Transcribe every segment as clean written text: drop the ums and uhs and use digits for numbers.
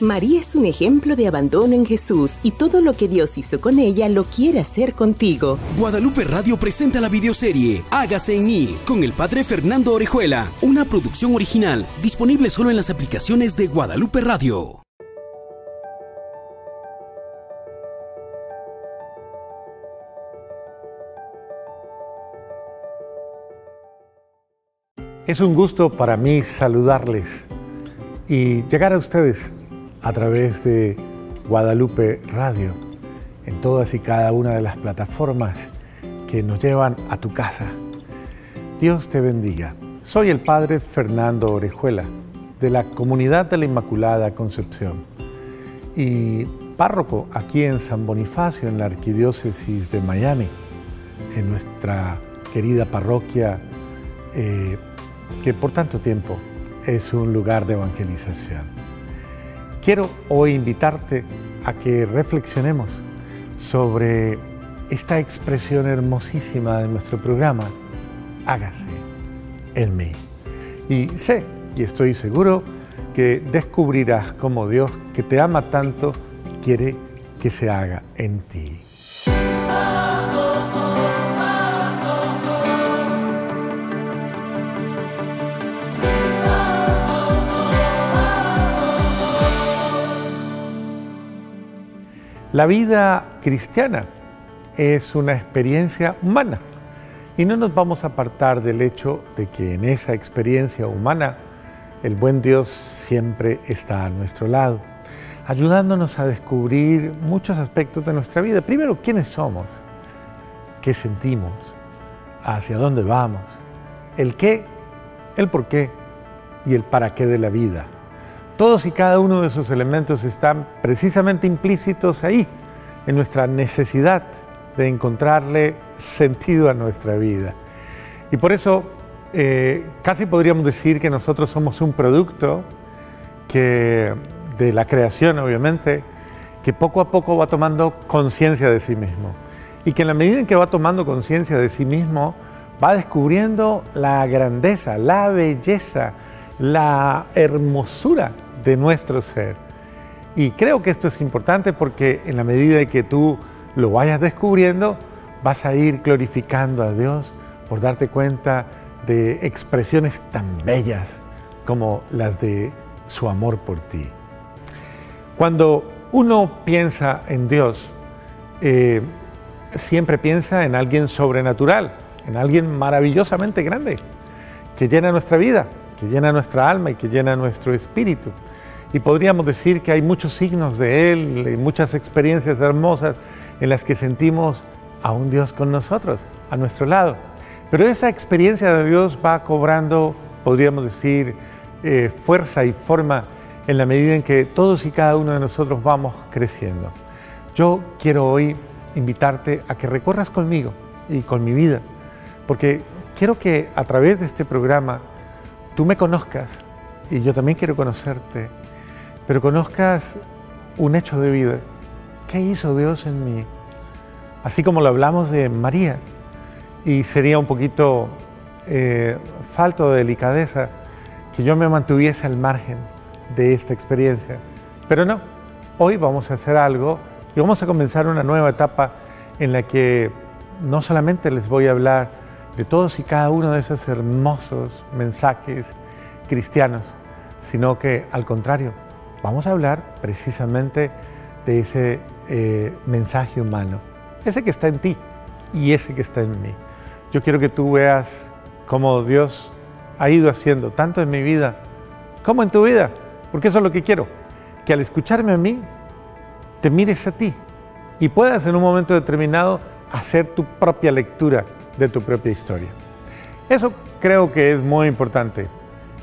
María es un ejemplo de abandono en Jesús y todo lo que Dios hizo con ella lo quiere hacer contigo. Guadalupe Radio presenta la videoserie Hágase en mí con el Padre Fernando Orejuela, una producción original disponible solo en las aplicaciones de Guadalupe Radio. Es un gusto para mí saludarles y llegar a ustedes a través de Guadalupe Radio, en todas y cada una de las plataformas que nos llevan a tu casa. Dios te bendiga. Soy el Padre Fernando Orejuela, de la Comunidad de la Inmaculada Concepción, y párroco aquí en San Bonifacio, en la Arquidiócesis de Miami, en nuestra querida parroquia, que por tanto tiempo es un lugar de evangelización. Quiero hoy invitarte a que reflexionemos sobre esta expresión hermosísima de nuestro programa, hágase en mí. Y sé, y estoy seguro, que descubrirás cómo Dios, que te ama tanto, quiere que se haga en ti. La vida cristiana es una experiencia humana y no nos vamos a apartar del hecho de que en esa experiencia humana el buen Dios siempre está a nuestro lado, ayudándonos a descubrir muchos aspectos de nuestra vida. Primero, ¿quiénes somos? ¿Qué sentimos? ¿Hacia dónde vamos? El qué, el por qué y el para qué de la vida. Todos y cada uno de esos elementos están precisamente implícitos ahí, en nuestra necesidad de encontrarle sentido a nuestra vida. Y por eso casi podríamos decir que nosotros somos un producto de la creación, obviamente, que poco a poco va tomando conciencia de sí mismo. Y que en la medida en que va tomando conciencia de sí mismo, va descubriendo la grandeza, la belleza, la hermosura de nuestro ser. Y creo que esto es importante porque en la medida en que tú lo vayas descubriendo, vas a ir glorificando a Dios por darte cuenta de expresiones tan bellas como las de su amor por ti. Cuando uno piensa en Dios, siempre piensa en alguien sobrenatural, en alguien maravillosamente grande, que llena nuestra vida, que llena nuestra alma y que llena nuestro espíritu. Y podríamos decir que hay muchos signos de Él y muchas experiencias hermosas en las que sentimos a un Dios con nosotros, a nuestro lado. Pero esa experiencia de Dios va cobrando, podríamos decir, fuerza y forma en la medida en que todos y cada uno de nosotros vamos creciendo. Yo quiero hoy invitarte a que recorras conmigo y con mi vida, porque quiero que a través de este programa tú me conozcas y yo también quiero conocerte, pero conozcas un hecho de vida. ¿Qué hizo Dios en mí? Así como lo hablamos de María, y sería un poquito falto de delicadeza que yo me mantuviese al margen de esta experiencia. Pero no, hoy vamos a hacer algo y vamos a comenzar una nueva etapa en la que no solamente les voy a hablar de todos y cada uno de esos hermosos mensajes cristianos, sino que al contrario, vamos a hablar precisamente de ese mensaje humano, ese que está en ti y ese que está en mí. Yo quiero que tú veas cómo Dios ha ido haciendo, tanto en mi vida como en tu vida, porque eso es lo que quiero, que al escucharme a mí, te mires a ti y puedas en un momento determinado hacer tu propia lectura de tu propia historia. Eso creo que es muy importante.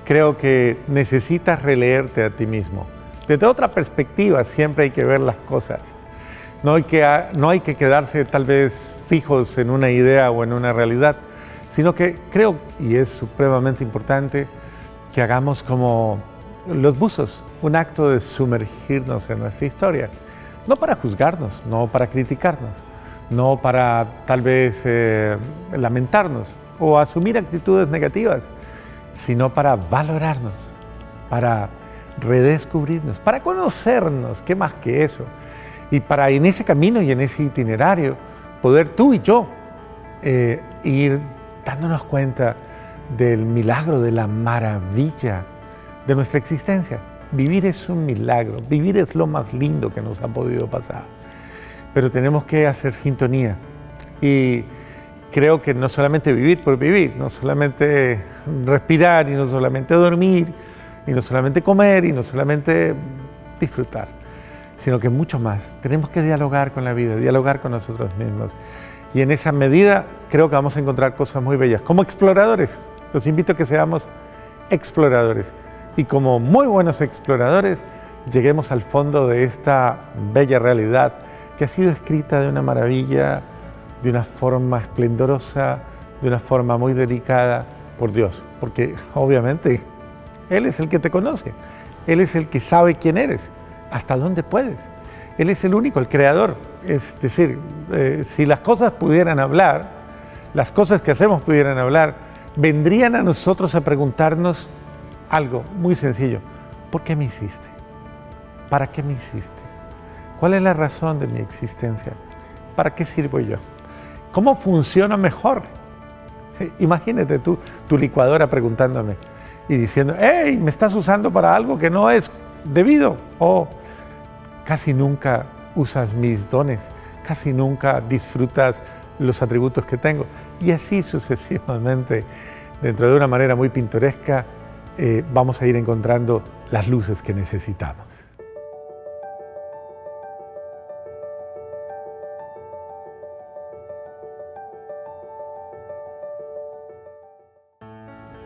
Creo que necesitas releerte a ti mismo. Desde otra perspectiva siempre hay que ver las cosas. No hay que quedarse tal vez fijos en una idea o en una realidad, sino que creo, y es supremamente importante, que hagamos como los buzos, un acto de sumergirnos en nuestra historia. No para juzgarnos, no para criticarnos, no para tal vez lamentarnos o asumir actitudes negativas, sino para valorarnos, para redescubrirnos, para conocernos, ¿qué más que eso? Y para en ese camino y en ese itinerario poder tú y yo ir dándonos cuenta del milagro, de la maravilla de nuestra existencia. Vivir es un milagro, vivir es lo más lindo que nos ha podido pasar. Pero tenemos que hacer sintonía. Y creo que no solamente vivir por vivir, no solamente respirar y no solamente dormir, y no solamente comer y no solamente disfrutar, sino que mucho más. Tenemos que dialogar con la vida, dialogar con nosotros mismos. Y en esa medida creo que vamos a encontrar cosas muy bellas. Como exploradores, los invito a que seamos exploradores. Y como muy buenos exploradores, lleguemos al fondo de esta bella realidad que ha sido escrita de una maravilla, de una forma esplendorosa, de una forma muy delicada por Dios. Porque obviamente Él es el que te conoce, Él es el que sabe quién eres, hasta dónde puedes. Él es el único, el creador. Es decir, si las cosas pudieran hablar, las cosas que hacemos pudieran hablar, vendrían a nosotros a preguntarnos algo muy sencillo. ¿Por qué me hiciste? ¿Para qué me hiciste? ¿Cuál es la razón de mi existencia? ¿Para qué sirvo yo? ¿Cómo funciona mejor? Imagínate tú, tu licuadora preguntándome y diciendo, ¡hey! Me estás usando para algo que no es debido. O casi nunca usas mis dones, casi nunca disfrutas los atributos que tengo. Y así sucesivamente, dentro de una manera muy pintoresca, vamos a ir encontrando las luces que necesitamos.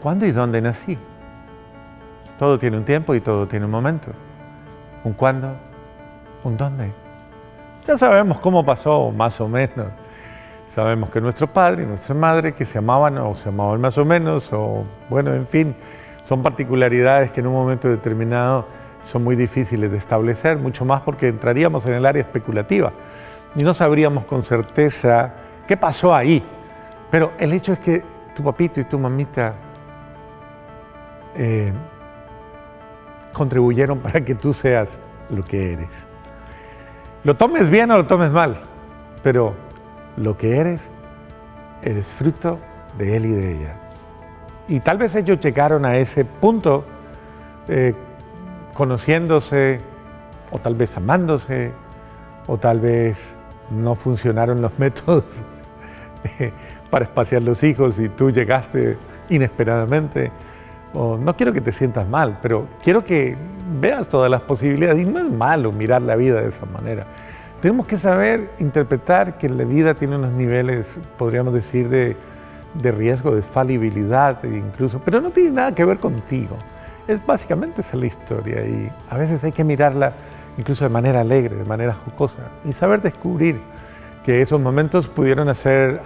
¿Cuándo y dónde nací? Todo tiene un tiempo y todo tiene un momento. Un cuándo, un dónde. Ya sabemos cómo pasó, más o menos. Sabemos que nuestro padre y nuestra madre, que se amaban o se amaban más o menos, o bueno, en fin, son particularidades que en un momento determinado son muy difíciles de establecer, mucho más porque entraríamos en el área especulativa y no sabríamos con certeza qué pasó ahí. Pero el hecho es que tu papito y tu mamita contribuyeron para que tú seas lo que eres. Lo tomes bien o lo tomes mal, pero lo que eres fruto de él y de ella. Y tal vez ellos llegaron a ese punto conociéndose, o tal vez amándose, o tal vez no funcionaron los métodos para espaciar los hijos y tú llegaste inesperadamente. O no quiero que te sientas mal, pero quiero que veas todas las posibilidades. Y no es malo mirar la vida de esa manera. Tenemos que saber interpretar que la vida tiene unos niveles, podríamos decir, de riesgo, de falibilidad incluso, pero no tiene nada que ver contigo. Básicamente esa es la historia y a veces hay que mirarla incluso de manera alegre, de manera jocosa y saber descubrir que esos momentos pudieron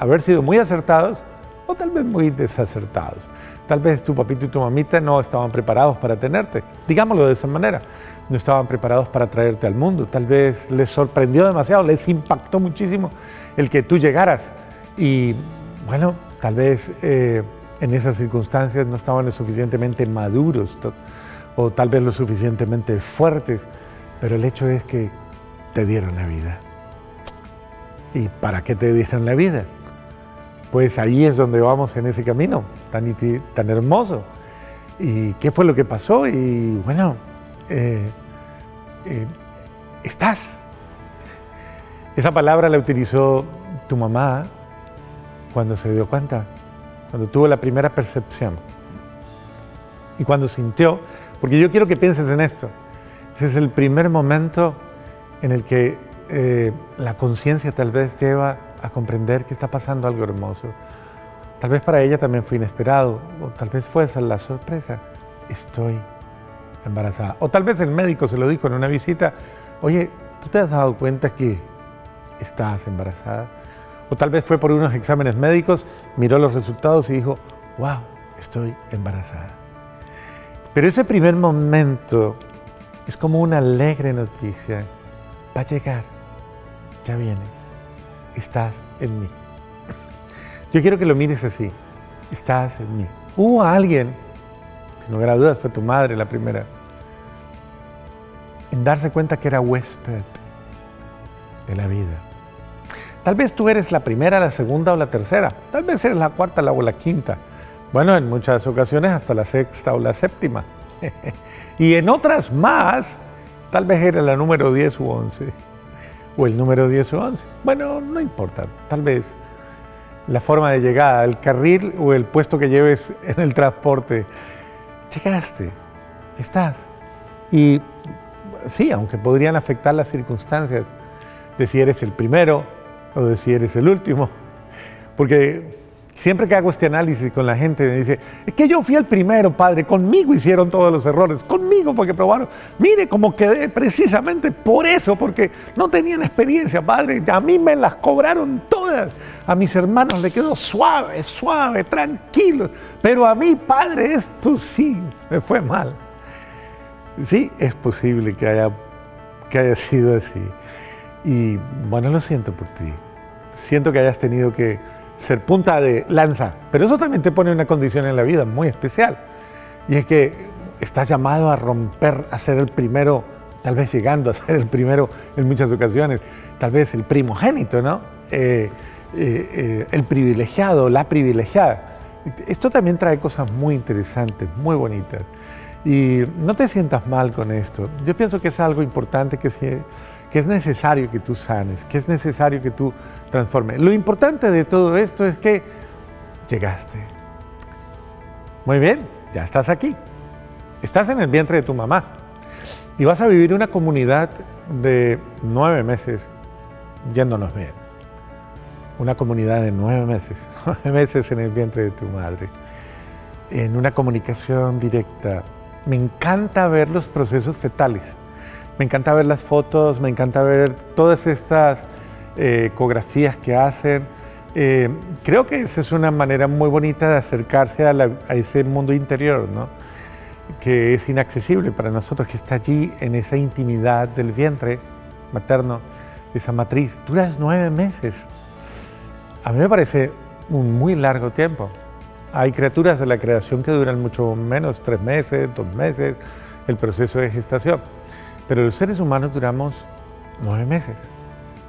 haber sido muy acertados o tal vez muy desacertados. Tal vez tu papito y tu mamita no estaban preparados para tenerte, digámoslo de esa manera. No estaban preparados para traerte al mundo. Tal vez les sorprendió demasiado, les impactó muchísimo el que tú llegaras. Y bueno, tal vez en esas circunstancias no estaban lo suficientemente maduros o tal vez lo suficientemente fuertes, pero el hecho es que te dieron la vida. ¿Y para qué te dieron la vida? Pues ahí es donde vamos en ese camino tan hermoso. ¿Y qué fue lo que pasó? Y bueno, estás. Esa palabra la utilizó tu mamá cuando se dio cuenta, cuando tuvo la primera percepción y cuando sintió, porque yo quiero que pienses en esto. Ese es el primer momento en el que la conciencia tal vez lleva a comprender que está pasando algo hermoso. Tal vez para ella también fue inesperado, o tal vez fue esa la sorpresa. Estoy embarazada. O tal vez el médico se lo dijo en una visita, oye, ¿tú te has dado cuenta que estás embarazada? O tal vez fue por unos exámenes médicos, miró los resultados y dijo, wow, estoy embarazada. Pero ese primer momento es como una alegre noticia. Va a llegar, ya viene, estás en mí. Yo quiero que lo mires así, estás en mí. Hubo alguien, sin lugar a dudas fue tu madre la primera, en darse cuenta que era huésped de la vida. Tal vez tú eres la primera, la segunda o la tercera. Tal vez eres la cuarta o la quinta. Bueno, en muchas ocasiones hasta la sexta o la séptima. Y en otras más, tal vez eres la número 10 u 11. O el número 10 u 11. Bueno, no importa. Tal vez la forma de llegada, el carril o el puesto que lleves en el transporte. Llegaste, estás. Y sí, aunque podrían afectar las circunstancias de si eres el primero o de si eres el último. Porque siempre que hago este análisis con la gente me dice, es que yo fui el primero, padre, conmigo hicieron todos los errores, conmigo fue que probaron. Mire cómo quedé precisamente por eso, porque no tenían experiencia, padre, a mí me las cobraron todas. A mis hermanos le quedó suave, suave, tranquilo, pero a mí, padre, esto sí me fue mal. Sí, es posible que haya sido así. Y bueno, lo siento por ti. Siento que hayas tenido que ser punta de lanza, pero eso también te pone una condición en la vida muy especial. Y es que estás llamado a romper, a ser el primero, tal vez llegando a ser el primero en muchas ocasiones, tal vez el primogénito, ¿no? El privilegiado, la privilegiada. Esto también trae cosas muy interesantes, muy bonitas. Y no te sientas mal con esto. Yo pienso que es algo importante que es necesario que tú sanes, que es necesario que tú transformes. Lo importante de todo esto es que llegaste. Muy bien, ya estás aquí. Estás en el vientre de tu mamá y vas a vivir una comunidad de 9 meses yéndonos bien. Una comunidad de 9 meses, 9 meses en el vientre de tu madre, en una comunicación directa. Me encanta ver los procesos fetales. Me encanta ver las fotos, me encanta ver todas estas ecografías que hacen. Creo que esa es una manera muy bonita de acercarse a ese mundo interior, ¿no? Que es inaccesible para nosotros, que está allí en esa intimidad del vientre materno, esa matriz. Duras 9 meses. A mí me parece un muy largo tiempo. Hay criaturas de la creación que duran mucho menos, 3 meses, 2 meses, el proceso de gestación. Pero los seres humanos duramos 9 meses,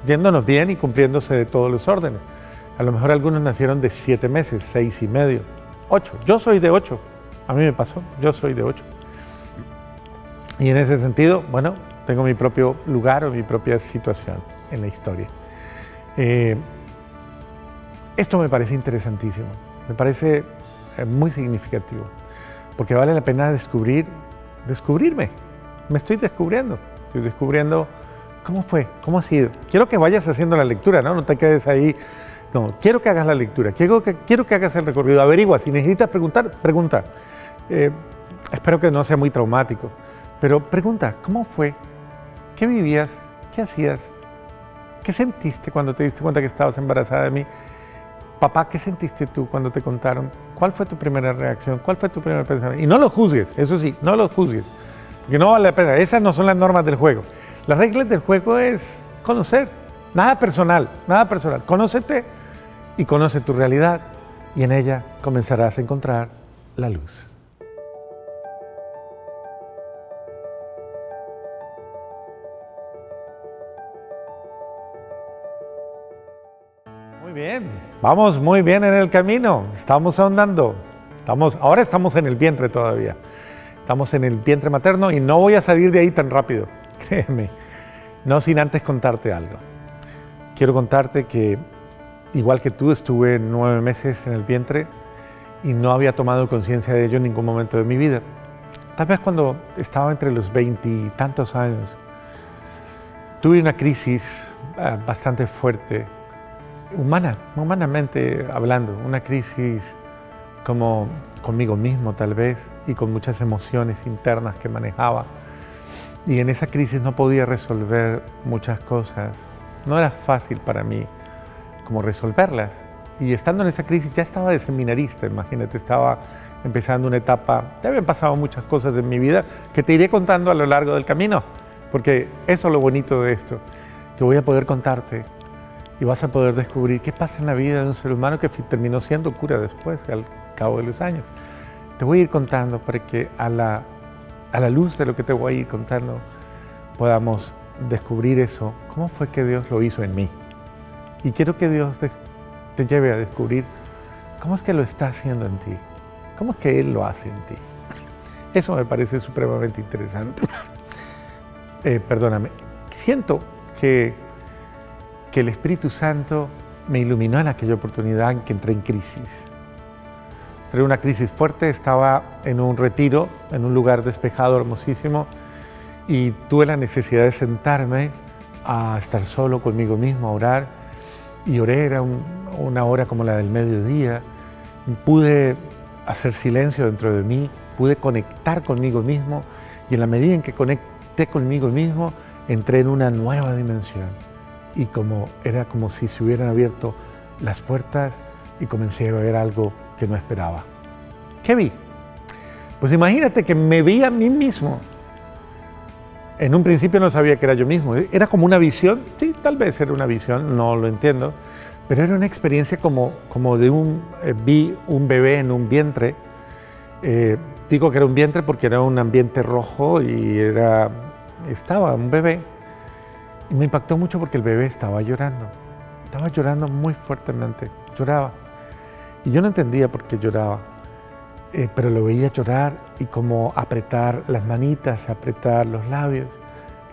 yéndonos bien y cumpliéndose de todos los órdenes. A lo mejor algunos nacieron de 7 meses, 6 y medio, 8. Yo soy de 8, a mí me pasó, yo soy de 8. Y en ese sentido, bueno, tengo mi propio lugar o mi propia situación en la historia. Esto me parece interesantísimo, me parece muy significativo, porque vale la pena descubrirme. Me estoy descubriendo cómo fue, cómo ha sido. Quiero que vayas haciendo la lectura, ¿no? No te quedes ahí. No, quiero que hagas la lectura, quiero que hagas el recorrido. Averigua, si necesitas preguntar, pregunta. Espero que no sea muy traumático, pero pregunta, ¿cómo fue? ¿Qué vivías? ¿Qué hacías? ¿Qué sentiste cuando te diste cuenta que estabas embarazada de mí? Papá, ¿qué sentiste tú cuando te contaron? ¿Cuál fue tu primera reacción? ¿Cuál fue tu primer pensamiento? Y no lo juzgues, eso sí, no lo juzgues. Porque no vale la pena, esas no son las normas del juego. Las reglas del juego es conocer, nada personal, nada personal. Conócete y conoce tu realidad y en ella comenzarás a encontrar la luz. Muy bien, vamos muy bien en el camino, estamos ahondando, ahora estamos en el vientre todavía. Estamos en el vientre materno y no voy a salir de ahí tan rápido, créeme, no sin antes contarte algo. Quiero contarte que, igual que tú, estuve 9 meses en el vientre y no había tomado conciencia de ello en ningún momento de mi vida. Tal vez cuando estaba entre los 20 y tantos años, tuve una crisis bastante fuerte, humanamente hablando, una crisis como conmigo mismo tal vez y con muchas emociones internas que manejaba. Y en esa crisis no podía resolver muchas cosas. No era fácil para mí como resolverlas. Y estando en esa crisis ya estaba de seminarista, imagínate, estaba empezando una etapa, ya habían pasado muchas cosas en mi vida que te iré contando a lo largo del camino, porque eso es lo bonito de esto, que voy a poder contarte y vas a poder descubrir qué pasa en la vida de un ser humano que terminó siendo cura después, al cabo de los años. Te voy a ir contando para que a la luz de lo que te voy a ir contando podamos descubrir eso, cómo fue que Dios lo hizo en mí. Y quiero que Dios te lleve a descubrir cómo es que lo está haciendo en ti, cómo es que Él lo hace en ti. Eso me parece supremamente interesante. Perdóname, siento que el Espíritu Santo me iluminó en aquella oportunidad en que entré en crisis. Entré en una crisis fuerte, estaba en un retiro, en un lugar despejado, hermosísimo, y tuve la necesidad de sentarme a estar solo conmigo mismo, a orar, y oré, era una hora como la del mediodía. Pude hacer silencio dentro de mí, pude conectar conmigo mismo, y en la medida en que conecté conmigo mismo, entré en una nueva dimensión. Y era como si se hubieran abierto las puertas y comencé a ver algo que no esperaba. ¿Qué vi? Pues imagínate que me vi a mí mismo. En un principio no sabía que era yo mismo. Era como una visión, sí, tal vez era una visión, no lo entiendo, pero era una experiencia como de vi un bebé en un vientre. Digo que era un vientre porque era un ambiente rojo y estaba un bebé. Y me impactó mucho porque el bebé estaba llorando muy fuertemente, lloraba. Y yo no entendía por qué lloraba, pero lo veía llorar y como apretar las manitas, apretar los labios,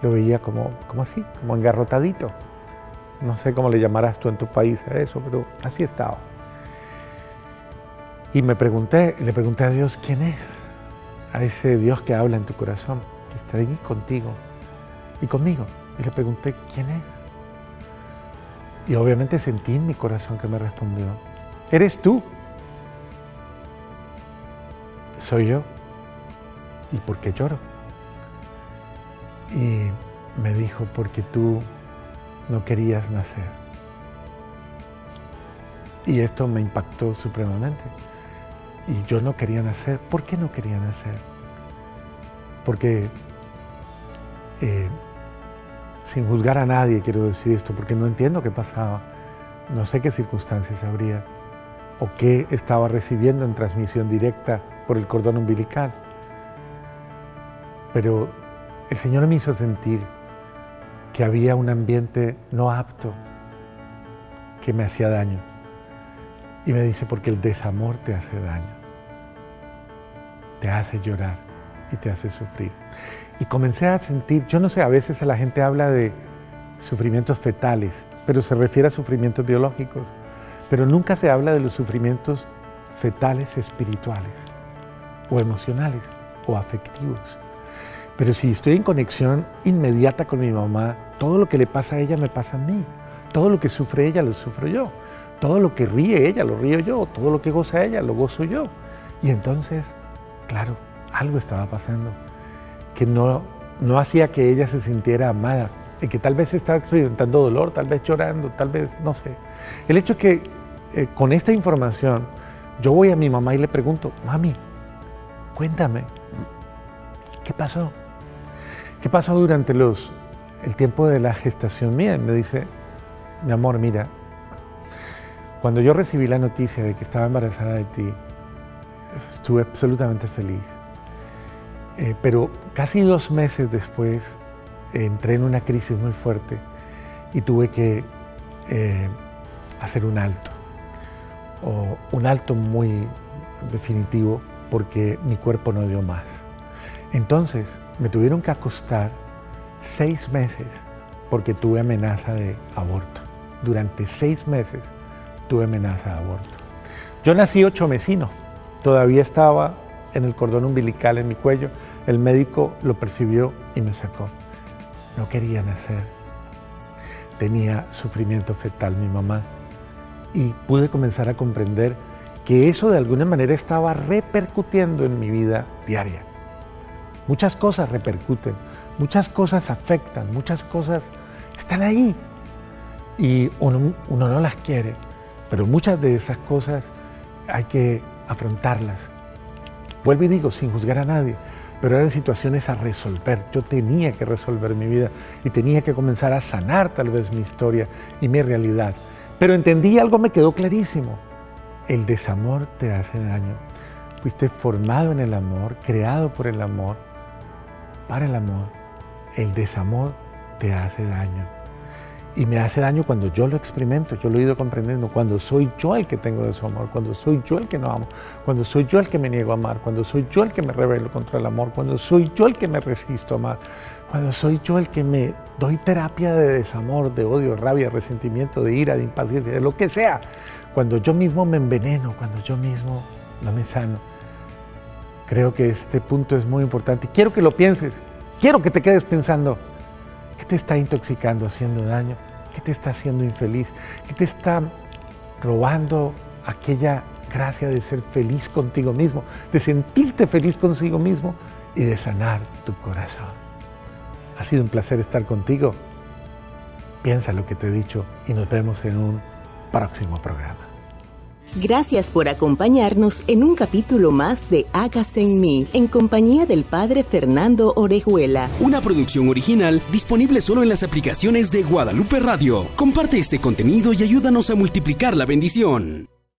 lo veía como así, como engarrotadito. No sé cómo le llamarás tú en tu país a eso, pero así estaba. Y le pregunté a Dios, ¿quién es? A ese Dios que habla en tu corazón, que está ahí contigo y conmigo. Y le pregunté, ¿quién es? Y obviamente sentí en mi corazón que me respondió, eres tú. Soy yo. ¿Y por qué lloro? Y me dijo, porque tú no querías nacer. Y esto me impactó supremamente. Y yo no quería nacer. ¿Por qué no quería nacer? Porque sin juzgar a nadie quiero decir esto, porque no entiendo qué pasaba, no sé qué circunstancias habría o qué estaba recibiendo en transmisión directa por el cordón umbilical. Pero el Señor me hizo sentir que había un ambiente no apto que me hacía daño. Y me dice, porque el desamor te hace daño, te hace llorar y te hace sufrir. Y comencé a sentir, yo no sé, a veces la gente habla de sufrimientos fetales, pero se refiere a sufrimientos biológicos, pero nunca se habla de los sufrimientos fetales espirituales, o emocionales, o afectivos. Pero si estoy en conexión inmediata con mi mamá, todo lo que le pasa a ella me pasa a mí, todo lo que sufre ella lo sufro yo, todo lo que ríe ella lo río yo, todo lo que goza ella lo gozo yo. Y entonces, claro, algo estaba pasando que no hacía que ella se sintiera amada, y que tal vez estaba experimentando dolor, tal vez llorando, tal vez, no sé. El hecho es que con esta información yo voy a mi mamá y le pregunto, mami, cuéntame, ¿qué pasó? ¿Qué pasó durante el tiempo de la gestación mía? Y me dice, mi amor, mira, cuando yo recibí la noticia de que estaba embarazada de ti, estuve absolutamente feliz. Pero casi 2 meses después entré en una crisis muy fuerte y tuve que hacer un alto muy definitivo, porque mi cuerpo no dio más. Entonces me tuvieron que acostar 6 meses porque tuve amenaza de aborto. Durante 6 meses tuve amenaza de aborto. Yo nací 8 mesino, todavía estaba en el cordón umbilical en mi cuello. El médico lo percibió y me sacó. No quería nacer. Tenía sufrimiento fetal mi mamá. Y pude comenzar a comprender que eso de alguna manera estaba repercutiendo en mi vida diaria. Muchas cosas repercuten, muchas cosas afectan, muchas cosas están ahí. Y uno no las quiere, pero muchas de esas cosas hay que afrontarlas. Vuelvo y digo, sin juzgar a nadie, pero eran situaciones a resolver. Yo tenía que resolver mi vida y tenía que comenzar a sanar tal vez mi historia y mi realidad. Pero entendí, algo me quedó clarísimo. El desamor te hace daño. Fuiste formado en el amor, creado por el amor, para el amor. el desamor te hace daño. Y me hace daño cuando yo lo experimento, yo lo he ido comprendiendo, cuando soy yo el que tengo desamor, cuando soy yo el que no amo, cuando soy yo el que me niego a amar, cuando soy yo el que me rebelo contra el amor, cuando soy yo el que me resisto a amar, cuando soy yo el que me doy terapia de desamor, de odio, de rabia, de resentimiento, de ira, de impaciencia, de lo que sea, cuando yo mismo me enveneno, cuando yo mismo no me sano. Creo que este punto es muy importante. Quiero que lo pienses, quiero que te quedes pensando, ¿qué te está intoxicando, haciendo daño? ¿Qué te está haciendo infeliz? ¿Qué te está robando aquella gracia de ser feliz contigo mismo, de sentirte feliz consigo mismo y de sanar tu corazón? Ha sido un placer estar contigo. Piensa lo que te he dicho y nos vemos en un próximo programa. Gracias por acompañarnos en un capítulo más de Hágase en mí, en compañía del Padre Fernando Orejuela. Una producción original disponible solo en las aplicaciones de Guadalupe Radio. Comparte este contenido y ayúdanos a multiplicar la bendición.